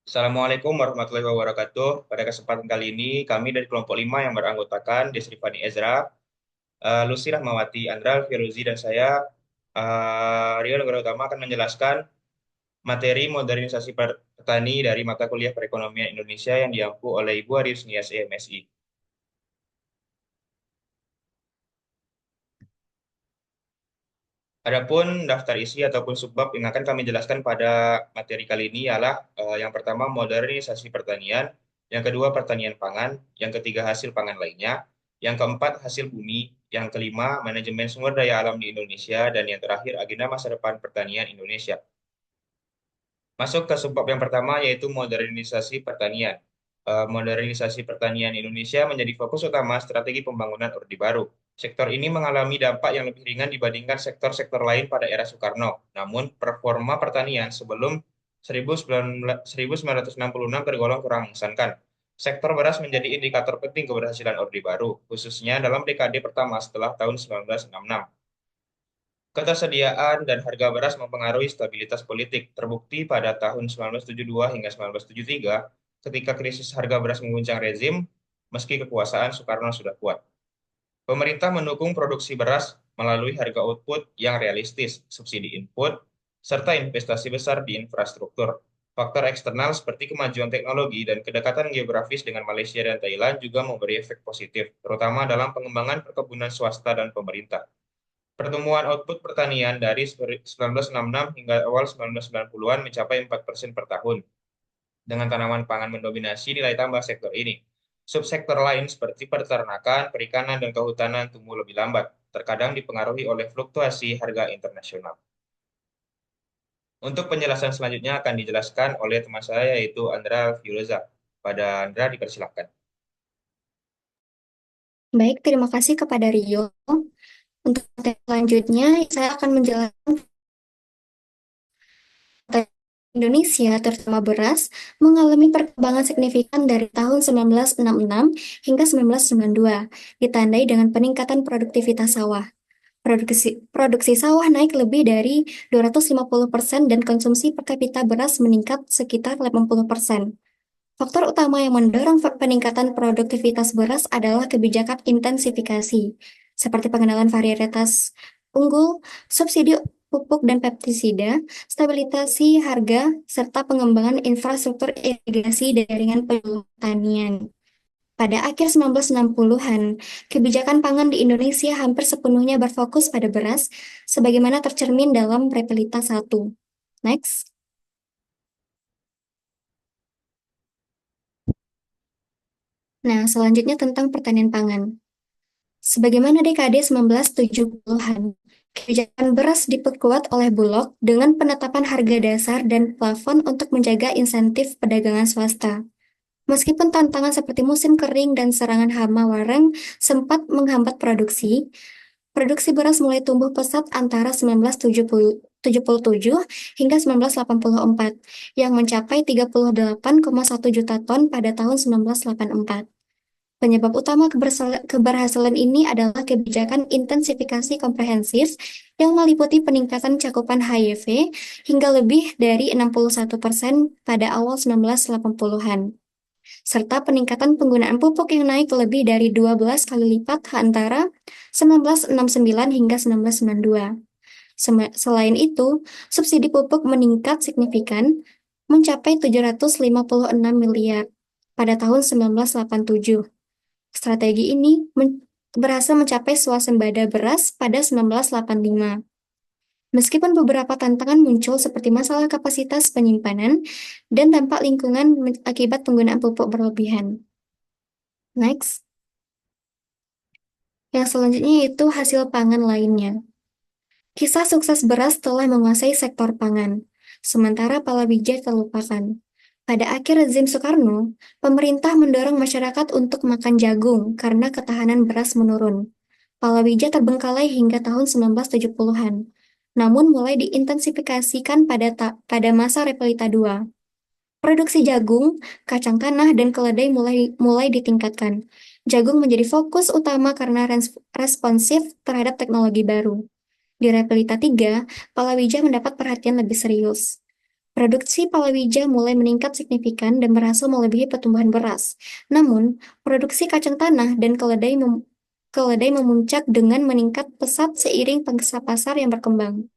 Assalamualaikum warahmatullahi wabarakatuh. Pada kesempatan kali ini, kami dari kelompok 5 yang beranggotakan Desrifani Ezra, Lucy Rahmawati, Andra Firuzi, dan saya, Rio Negara Utama akan menjelaskan materi modernisasi petani dari mata kuliah perekonomian Indonesia yang diampu oleh Ibu Arius Nias MSI. Adapun daftar isi ataupun subbab yang akan kami jelaskan pada materi kali ini ialah yang pertama modernisasi pertanian, yang kedua pertanian pangan, yang ketiga hasil pangan lainnya, yang keempat hasil bumi, yang kelima manajemen sumber daya alam di Indonesia, dan yang terakhir agenda masa depan pertanian Indonesia. Masuk ke subbab yang pertama yaitu modernisasi pertanian. Modernisasi pertanian Indonesia menjadi fokus utama strategi pembangunan Orde Baru. Sektor ini mengalami dampak yang lebih ringan dibandingkan sektor-sektor lain pada era Soekarno. Namun, performa pertanian sebelum 1966 tergolong kurang mengesankan. Sektor beras menjadi indikator penting keberhasilan Orde Baru, khususnya dalam dekade pertama setelah tahun 1966. Ketersediaan dan harga beras mempengaruhi stabilitas politik, terbukti pada tahun 1972 hingga 1973 ketika krisis harga beras mengguncang rezim, meski kekuasaan Soekarno sudah kuat. Pemerintah mendukung produksi beras melalui harga output yang realistis, subsidi input, serta investasi besar di infrastruktur. Faktor eksternal seperti kemajuan teknologi dan kedekatan geografis dengan Malaysia dan Thailand juga memberi efek positif, terutama dalam pengembangan perkebunan swasta dan pemerintah. Pertumbuhan output pertanian dari 1966 hingga awal 1990-an mencapai 4% per tahun, dengan tanaman pangan mendominasi nilai tambah sektor ini. Subsektor lain seperti peternakan, perikanan, dan kehutanan tumbuh lebih lambat, terkadang dipengaruhi oleh fluktuasi harga internasional. Untuk penjelasan selanjutnya akan dijelaskan oleh teman saya yaitu Andra Firoza. Pada Andra dipersilakan. Baik, terima kasih kepada Rio. Untuk materi selanjutnya, saya akan menjelaskan Indonesia, terutama beras, mengalami perkembangan signifikan dari tahun 1966 hingga 1992, ditandai dengan peningkatan produktivitas sawah. Produksi sawah naik lebih dari 250% dan konsumsi per kapita beras meningkat sekitar 80%. Faktor utama yang mendorong peningkatan produktivitas beras adalah kebijakan intensifikasi, seperti pengenalan varietas unggul, subsidi pupuk dan pestisida, stabilisasi harga, serta pengembangan infrastruktur irigasi dan jaringan pertanian. Pada akhir 1960-an, kebijakan pangan di Indonesia hampir sepenuhnya berfokus pada beras, sebagaimana tercermin dalam Repelita 1. Next. Nah, selanjutnya tentang pertanian pangan. Sebagaimana dekade 1970-an, kebijakan beras diperkuat oleh Bulog dengan penetapan harga dasar dan plafon untuk menjaga insentif perdagangan swasta. Meskipun tantangan seperti musim kering dan serangan hama warang sempat menghambat produksi beras mulai tumbuh pesat antara 1977 hingga 1984, yang mencapai 38,1 juta ton pada tahun 1984. Penyebab utama keberhasilan ini adalah kebijakan intensifikasi komprehensif yang meliputi peningkatan cakupan HIV hingga lebih dari 61% pada awal 1980-an, serta peningkatan penggunaan pupuk yang naik lebih dari 12 kali lipat antara 1969 hingga 1992. Selain itu, subsidi pupuk meningkat signifikan mencapai 756 miliar pada tahun 1987. Strategi ini berhasil mencapai swasembada beras pada 1985. Meskipun beberapa tantangan muncul seperti masalah kapasitas penyimpanan dan dampak lingkungan akibat penggunaan pupuk berlebihan. Next, yang selanjutnya yaitu hasil pangan lainnya. Kisah sukses beras telah menguasai sektor pangan, sementara palawija terlupakan. Pada akhir rezim Soekarno, pemerintah mendorong masyarakat untuk makan jagung karena ketahanan beras menurun. Palawija terbengkalai hingga tahun 1970-an, namun mulai diintensifikasikan pada masa Repelita II. Produksi jagung, kacang tanah, dan keledai mulai ditingkatkan. Jagung menjadi fokus utama karena responsif terhadap teknologi baru. Di Repelita 3, palawija mendapat perhatian lebih serius. Produksi palawija mulai meningkat signifikan dan berhasil melebihi pertumbuhan beras. Namun, produksi kacang tanah dan keledai memuncak dengan meningkat pesat seiring pangsa pasar yang berkembang.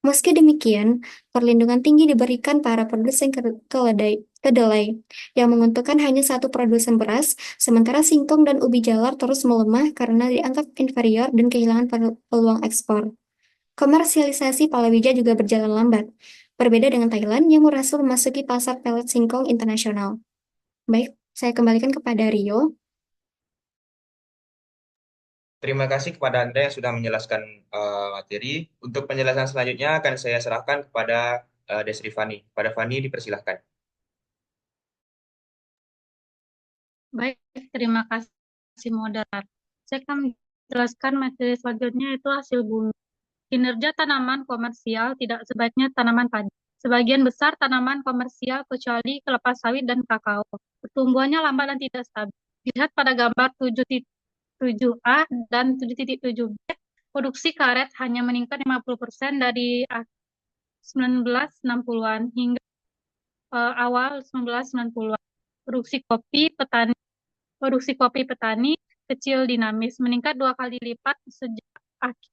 Meski demikian, perlindungan tinggi diberikan para produsen kedelai, yang menguntungkan hanya satu produsen beras, sementara singkong dan ubi jalar terus melemah karena dianggap inferior dan kehilangan peluang ekspor. Komersialisasi palawija juga berjalan lambat, berbeda dengan Thailand yang berhasil memasuki pasar pelet singkong internasional. Baik, saya kembalikan kepada Rio. Terima kasih kepada Anda yang sudah menjelaskan materi. Untuk penjelasan selanjutnya akan saya serahkan kepada Desri Fani. Pada Fani dipersilahkan. Baik, terima kasih moderator. Saya akan menjelaskan materi selanjutnya yaitu hasil bumi. Kinerja tanaman komersial tidak sebaiknya tanaman padi. Sebagian besar tanaman komersial kecuali kelapa sawit dan kakao. Pertumbuhannya lambat dan tidak stabil. Dilihat pada gambar 7.7a dan 7.7b, produksi karet hanya meningkat 50% dari 1960-an hingga awal 1990-an. Produksi kopi petani kecil dinamis, meningkat 2 kali lipat sejak akhir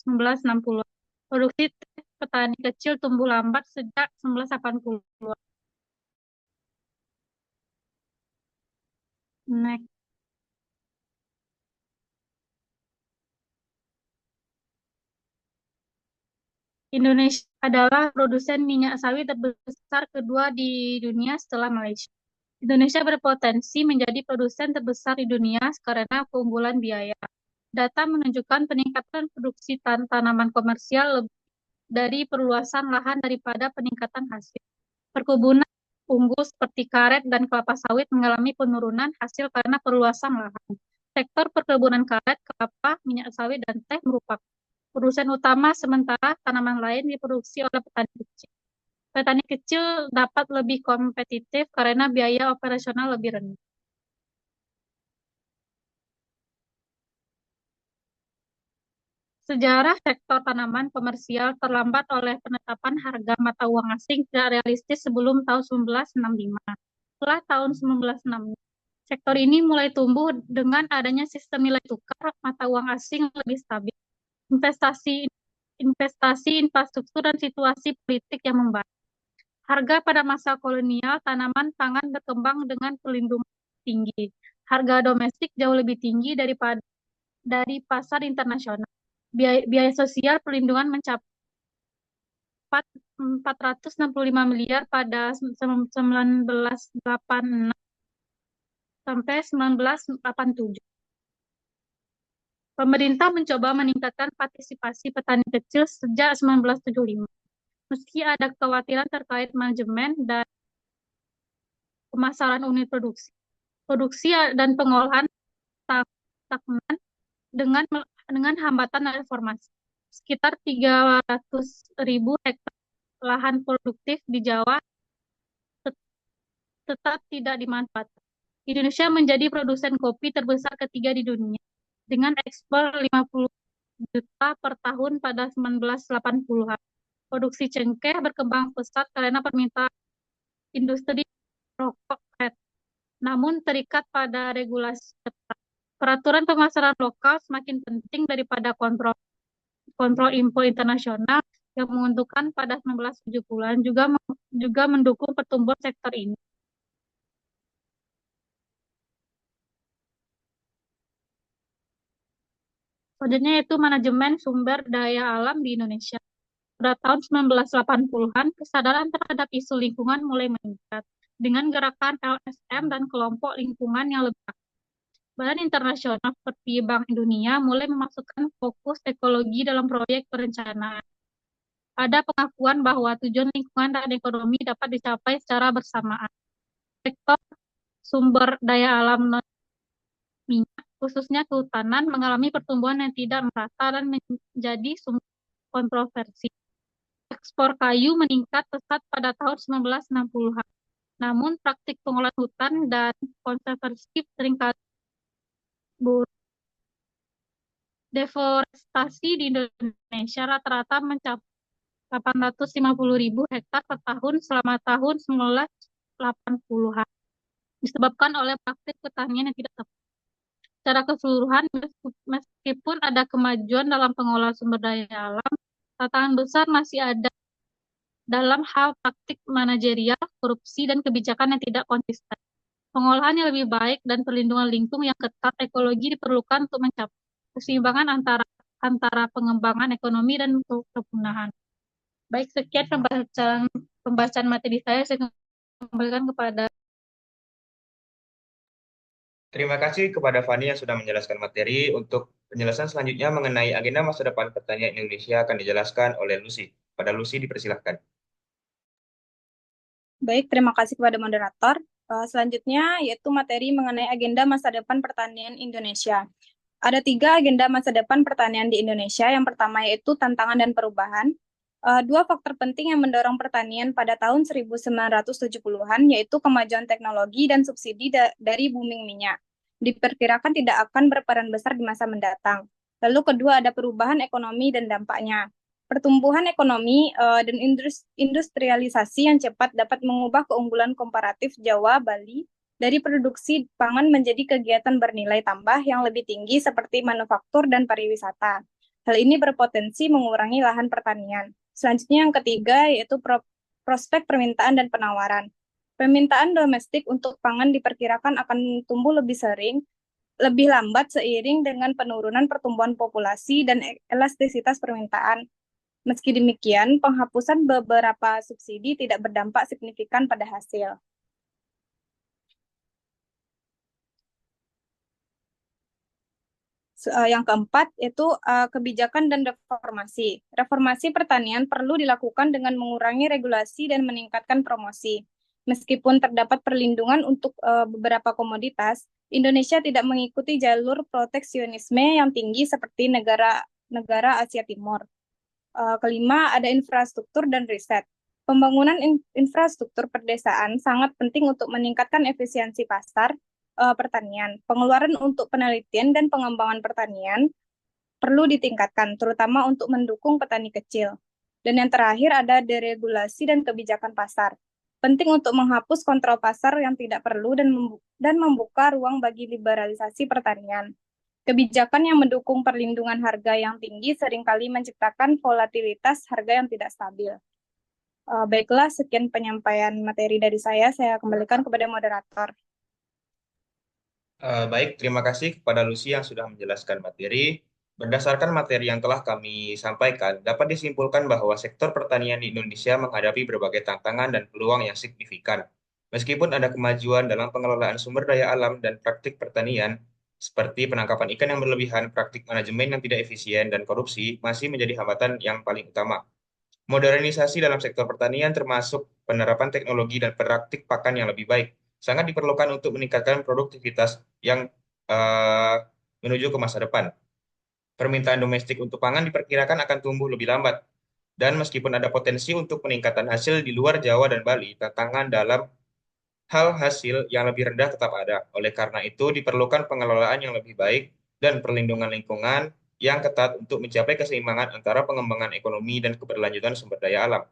1960-an. Produksi teh petani kecil tumbuh lambat sejak 1980-an. Next. Indonesia adalah produsen minyak sawit terbesar kedua di dunia setelah Malaysia. Indonesia berpotensi menjadi produsen terbesar di dunia karena keunggulan biaya. Data menunjukkan peningkatan produksi tanaman komersial lebih dari perluasan lahan daripada peningkatan hasil. Perkebunan unggul seperti karet dan kelapa sawit mengalami penurunan hasil karena perluasan lahan. Sektor perkebunan karet, kelapa, minyak sawit, dan teh merupakan produsen utama, sementara tanaman lain diproduksi oleh petani kecil. Petani kecil dapat lebih kompetitif karena biaya operasional lebih rendah. Sejarah sektor tanaman komersial terlambat oleh penetapan harga mata uang asing tidak realistis sebelum tahun 1965. Setelah tahun 1965, sektor ini mulai tumbuh dengan adanya sistem nilai tukar mata uang asing lebih stabil, investasi investasi infrastruktur dan situasi politik yang membaik. Harga pada masa kolonial tanaman pangan berkembang dengan perlindungan tinggi. Harga domestik jauh lebih tinggi dari pasar internasional. Biaya sosial perlindungan mencapai 465 miliar pada 1986 sampai 1987. Pemerintah mencoba meningkatkan partisipasi petani kecil sejak 1975. Meski ada kekhawatiran terkait manajemen dan pemasaran unit produksi dan pengolahan stagnan dengan hambatan reformasi. Sekitar 300.000 hektar lahan produktif di Jawa tetap tidak dimanfaatkan. Indonesia menjadi produsen kopi terbesar ketiga di dunia, dengan ekspor 50 juta per tahun pada 1980-an. Produksi cengkeh berkembang pesat karena permintaan industri rokok, namun terikat pada regulasi ketat. Peraturan pemasaran lokal semakin penting daripada kontrol impor internasional yang menguntungkan pada 1970-an juga mendukung pertumbuhan sektor ini. Selanjutnya yaitu manajemen sumber daya alam di Indonesia. Pada tahun 1980-an, kesadaran terhadap isu lingkungan mulai meningkat dengan gerakan LSM dan kelompok lingkungan yang lebih aktif. Badan internasional seperti Bank Dunia mulai memasukkan fokus ekologi dalam proyek perencanaan. Ada pengakuan bahwa tujuan lingkungan dan ekonomi dapat dicapai secara bersamaan. Sektor sumber daya alam minyak, khususnya kehutanan, mengalami pertumbuhan yang tidak merata dan menjadi sumber kontroversi. Ekspor kayu meningkat pesat pada tahun 1960-an. Namun praktik pengolahan hutan dan konservasi seringkali buruk. Deforestasi di Indonesia rata-rata mencapai 850.000 hektar per tahun selama tahun 1980-an, disebabkan oleh praktik pertanian yang tidak tepat. Secara keseluruhan, meskipun ada kemajuan dalam pengelolaan sumber daya alam, tantangan besar masih ada dalam hal praktik manajerial, korupsi, dan kebijakan yang tidak konsisten. Pengolahan yang lebih baik dan perlindungan lingkungan yang ketat ekologi diperlukan untuk mencapai keseimbangan antara pengembangan ekonomi dan kepunahan. Baik, sekian pembahasan materi saya kembalikan kepada. Terima kasih kepada Fani yang sudah menjelaskan materi. Untuk penjelasan selanjutnya mengenai agenda masa depan pertanian Indonesia akan dijelaskan oleh Lucy. Pada Lucy dipersilahkan. Baik, terima kasih kepada moderator. Selanjutnya yaitu materi mengenai agenda masa depan pertanian Indonesia. Ada 3 agenda masa depan pertanian di Indonesia. Yang pertama yaitu tantangan dan perubahan. 2 faktor penting yang mendorong pertanian pada tahun 1970-an yaitu kemajuan teknologi dan subsidi dari booming minyak. Diperkirakan tidak akan berperan besar di masa mendatang. Lalu kedua ada perubahan ekonomi dan dampaknya. Pertumbuhan ekonomi dan industrialisasi yang cepat dapat mengubah keunggulan komparatif Jawa, Bali dari produksi pangan menjadi kegiatan bernilai tambah yang lebih tinggi seperti manufaktur dan pariwisata. Hal ini berpotensi mengurangi lahan pertanian. Selanjutnya yang ketiga yaitu prospek permintaan dan penawaran. Permintaan domestik untuk pangan diperkirakan akan tumbuh lebih lambat seiring dengan penurunan pertumbuhan populasi dan elastisitas permintaan. Meski demikian, penghapusan beberapa subsidi tidak berdampak signifikan pada hasil. Yang keempat yaitu kebijakan dan reformasi. Reformasi pertanian perlu dilakukan dengan mengurangi regulasi dan meningkatkan promosi. Meskipun terdapat perlindungan untuk beberapa komoditas, Indonesia tidak mengikuti jalur proteksionisme yang tinggi seperti negara Asia Timur. Kelima, ada infrastruktur dan riset. Pembangunan infrastruktur perdesaan sangat penting untuk meningkatkan efisiensi pasar pertanian. Pengeluaran untuk penelitian dan pengembangan pertanian perlu ditingkatkan, terutama untuk mendukung petani kecil. Dan yang terakhir ada deregulasi dan kebijakan pasar. Penting untuk menghapus kontrol pasar yang tidak perlu dan membuka ruang bagi liberalisasi pertanian. Kebijakan yang mendukung perlindungan harga yang tinggi seringkali menciptakan volatilitas harga yang tidak stabil. Baiklah, sekian penyampaian materi dari saya kembalikan kepada moderator. Baik, terima kasih kepada Lucy yang sudah menjelaskan materi. Berdasarkan materi yang telah kami sampaikan, dapat disimpulkan bahwa sektor pertanian di Indonesia menghadapi berbagai tantangan dan peluang yang signifikan. Meskipun ada kemajuan dalam pengelolaan sumber daya alam dan praktik pertanian, seperti penangkapan ikan yang berlebihan, praktik manajemen yang tidak efisien, dan korupsi, masih menjadi hambatan yang paling utama. Modernisasi dalam sektor pertanian termasuk penerapan teknologi dan praktik pakan yang lebih baik sangat diperlukan untuk meningkatkan produktivitas yang menuju ke masa depan. Permintaan domestik untuk pangan diperkirakan akan tumbuh lebih lambat. Dan meskipun ada potensi untuk peningkatan hasil di luar Jawa dan Bali, tantangan dalam hal hasil yang lebih rendah tetap ada. Oleh karena itu, diperlukan pengelolaan yang lebih baik dan perlindungan lingkungan yang ketat untuk mencapai keseimbangan antara pengembangan ekonomi dan keberlanjutan sumber daya alam.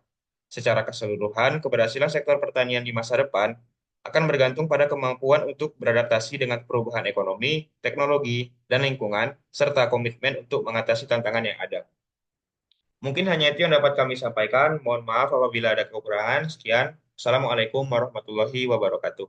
Secara keseluruhan, keberhasilan sektor pertanian di masa depan akan bergantung pada kemampuan untuk beradaptasi dengan perubahan ekonomi, teknologi, dan lingkungan, serta komitmen untuk mengatasi tantangan yang ada. Mungkin hanya itu yang dapat kami sampaikan. Mohon maaf apabila ada kekurangan. Sekian. Assalamualaikum warahmatullahi wabarakatuh.